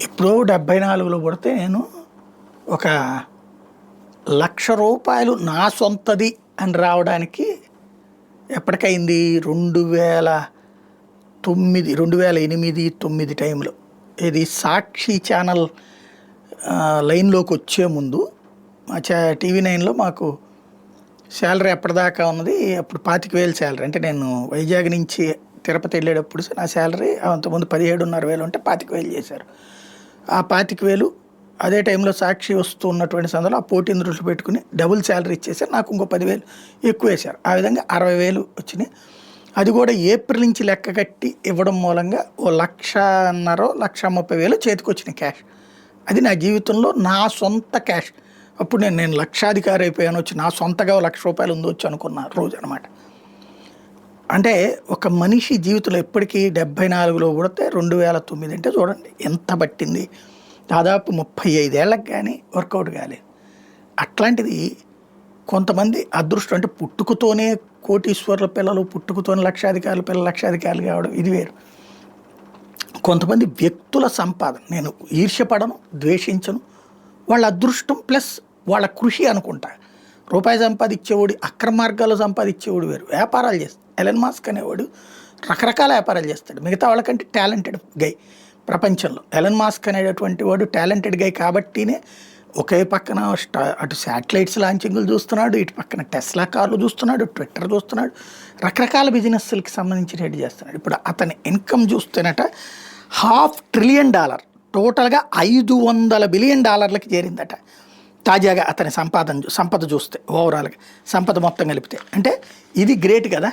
ఎప్పుడో 74లో పుడితే నేను ఒక ₹1,00,000 నా సొంతది అని రావడానికి ఎప్పటికైంది 2009 2008 9 టైంలో. ఇది సాక్షి ఛానల్ లైన్లోకి వచ్చే ముందు మా TV9లో మాకు శాలరీ ఎప్పటిదాకా ఉన్నది, అప్పుడు 25,000 శాలరీ. అంటే నేను వైజాగ్ నుంచి తిరుపతి వెళ్ళేటప్పుడు నా శాలరీ అంతకుముందు 17,500 ఉంటే 25,000 చేశారు. ఆ 25,000 అదే టైంలో సాక్షి వస్తూ ఉన్నటువంటి సందర్భంలో ఆ పోటీని దృష్టిలో పెట్టుకుని డబుల్ శాలరీ ఇచ్చేసారు. నాకు ఇంకో 10,000 ఎక్కువ వేశారు. ఆ విధంగా 60,000 వచ్చినాయి. అది కూడా ఏప్రిల్ నుంచి లెక్క కట్టి ఇవ్వడం మూలంగా ఓ 1,50,000 1,30,000 చేతికి వచ్చినాయి క్యాష్. అది నా జీవితంలో నా సొంత క్యాష్. అప్పుడు నేను లక్షాధికారి అయిపోయాను, వచ్చి నా సొంతగా ₹1,00,000 ఉందొచ్చు అనుకున్న రోజు అనమాట. అంటే ఒక మనిషి జీవితంలో ఎప్పటికీ 74లో పుడితే 2009 అంటే చూడండి ఎంత పట్టింది. దాదాపు 35 ఏళ్ళకి కానీ వర్కౌట్ కాలేదు. అట్లాంటిది కొంతమంది అదృష్టం, అంటే పుట్టుకతోనే కోటీశ్వరుల పిల్లలు, పుట్టుకతోనే లక్షాధికారుల పిల్లలు లక్షాధికారులు కావడం ఇది వేరు. కొంతమంది వ్యక్తుల సంపాదన నేను ఈర్ష్యపడను, ద్వేషించను. వాళ్ళ అదృష్టం ప్లస్ వాళ్ళ కృషి అనుకుంటా. రూపాయి సంపాదించేవాడు, అక్రమ మార్గాల్లో సంపాదించేవాడు వేరు. వ్యాపారాలు చేస్తాడు. ఎలన్ మాస్క్ అనేవాడు రకరకాల వ్యాపారాలు చేస్తాడు. మిగతా వాళ్ళకంటే టాలెంటెడ్ గై ప్రపంచంలో. ఎలన్ మాస్క్ అనేటటువంటి వాడు టాలెంటెడ్ గై కాబట్టినే ఒకే పక్కన అటు శాటిలైట్స్ లాంచింగ్లు చూస్తున్నాడు, ఇటు పక్కన టెస్లా కార్లు చూస్తున్నాడు, ట్విట్టర్ చూస్తున్నాడు, రకరకాల బిజినెస్లకి సంబంధించినట్టు చేస్తున్నాడు. ఇప్పుడు అతని ఇన్కమ్ చూస్తేనట $500 billion, టోటల్గా $500 billion చేరిందట తాజాగా అతని సంపద చూస్తే. ఓవరాల్గా సంపద మొత్తం కలిపితే అంటే ఇది గ్రేట్ కదా.